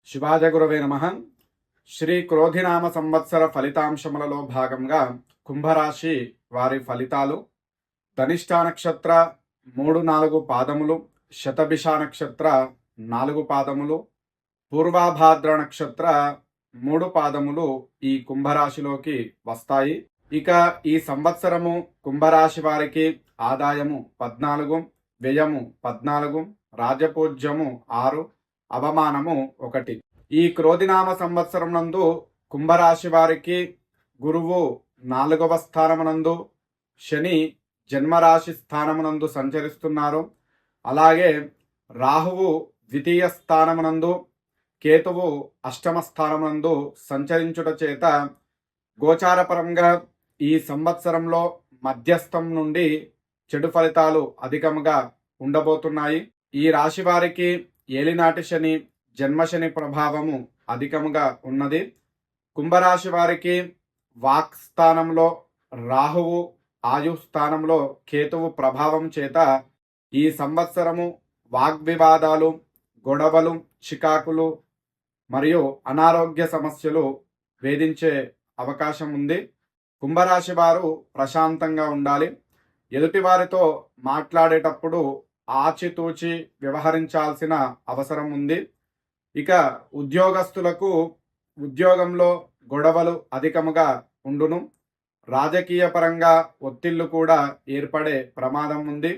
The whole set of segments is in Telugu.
శివాజగురవే నమః. శ్రీ క్రోధినామ సంవత్సర ఫలితాంశములలో భాగంగా కుంభరాశి వారి ఫలితాలు. ధనిష్ఠా నక్షత్ర 3-4 పాదములు, శతభిష నక్షత్ర 4 పాదములు, పూర్వాభాద్ర నక్షత్ర 3 పాదములు ఈ కుంభరాశిలోకి వస్తాయి. ఇక ఈ సంవత్సరము కుంభరాశి వారికి ఆదాయము 14, వ్యయము 14, రాజపూజ్యము 6, అవమానము 1. ఈ క్రోధినామ సంవత్సరం నందు కుంభరాశి వారికి గురువు 4వ స్థానమునందు, శని జన్మరాశి స్థానమునందు సంచరిస్తున్నారు. అలాగే రాహువు 2వ స్థానమునందు, కేతువు 8వ స్థానమునందు సంచరించుట చేత గోచారపరంగా ఈ సంవత్సరంలో మధ్యస్థం నుండి చెడు ఫలితాలు అధికంగా ఉండబోతున్నాయి. ఈ రాశి వారికి ఏలినాటి శని, జన్మశని ప్రభావము అధికముగా ఉన్నది. కుంభరాశి వారికి వాక్ స్థానంలో రాహువు, ఆయు స్థానంలో కేతువు ప్రభావం చేత ఈ సంవత్సరము వాగ్వివాదాలు, గొడవలు, చికాకులు మరియు అనారోగ్య సమస్యలు వేధించే అవకాశం ఉంది. కుంభరాశి వారు ప్రశాంతంగా ఉండాలి. ఎదుటి వారితో మాట్లాడేటప్పుడు ఆచితూచి వ్యవహరించాల్సిన అవసరం ఉంది. ఇక ఉద్యోగస్తులకు ఉద్యోగంలో గొడవలు అధికముగా ఉండును. రాజకీయ పరంగా ఒత్తిళ్లు కూడా ఏర్పడే ప్రమాదం ఉంది.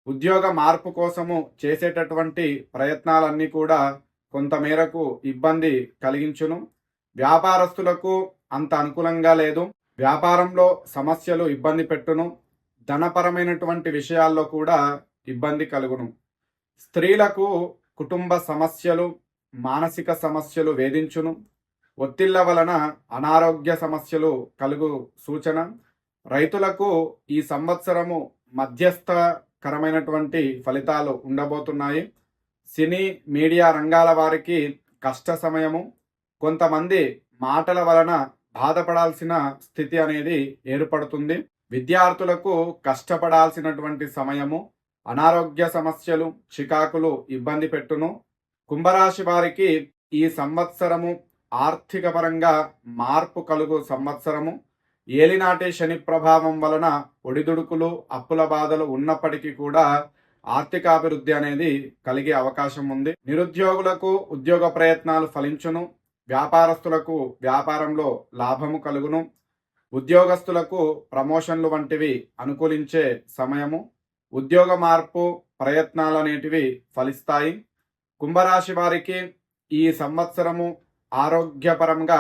ఉద్యోగ మార్పు కోసము చేసేటటువంటి ప్రయత్నాలన్నీ కూడా కొంతమేరకు ఇబ్బంది కలిగించును. వ్యాపారస్తులకు అంత అనుకూలంగా లేదు. వ్యాపారంలో సమస్యలు ఇబ్బంది పెట్టును. ధనపరమైనటువంటి విషయాల్లో కూడా ఇబ్బంది కలుగును. స్త్రీలకు కుటుంబ సమస్యలు, మానసిక సమస్యలు వేధించును. ఒత్తిళ్ల వలన అనారోగ్య సమస్యలు కలుగు సూచన. రైతులకు ఈ సంవత్సరము మధ్యస్థకరమైనటువంటి ఫలితాలు ఉండబోతున్నాయి. సినీ మీడియా రంగాల వారికి కష్ట సమయము. కొంతమంది మాటల వలన బాధపడాల్సిన స్థితి అనేది ఏర్పడుతుంది. విద్యార్థులకు కష్టపడాల్సినటువంటి సమయము. అనారోగ్య సమస్యలు, చికాకులు ఇబ్బంది పెట్టును. కుంభరాశి వారికి ఈ సంవత్సరము ఆర్థిక పరంగా మార్పు కలుగు సంవత్సరము. ఏలినాటి శని ప్రభావం వలన ఒడిదుడుకులు, అప్పుల బాధలు ఉన్నప్పటికీ కూడా ఆర్థికాభివృద్ధి అనేది కలిగే అవకాశం ఉంది. నిరుద్యోగులకు ఉద్యోగ ప్రయత్నాలు ఫలించును. వ్యాపారస్తులకు వ్యాపారంలో లాభము కలుగును. ఉద్యోగస్తులకు ప్రమోషన్లు వంటివి అనుకూలించే సమయము. ఉద్యోగ మార్పు ప్రయత్నాలు అనేటివి ఫలిస్తాయి. కుంభరాశి వారికి ఈ సంవత్సరము ఆరోగ్యపరంగా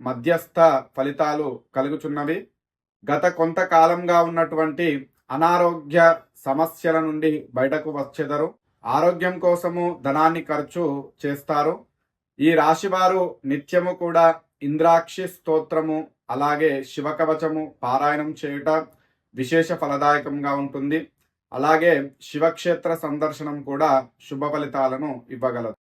మధ్యస్థ ఫలితాలు కలుగుచున్నవి. గత కొంతకాలంగా ఉన్నటువంటి అనారోగ్య సమస్యల నుండి బయటకు వచ్చెదరు. ఆరోగ్యం కోసము ధనాన్ని ఖర్చు చేస్తారు. ఈ రాశివారు నిత్యము కూడా ఇంద్రాక్షి స్తోత్రము, అలాగే శివకవచము పారాయణం చేయుట విశేష ఫలదాయకంగా ఉంటుంది. అలాగే శివక్షేత్ర సందర్శనం కూడా శుభ ఫలితాలను ఇవ్వగలదు.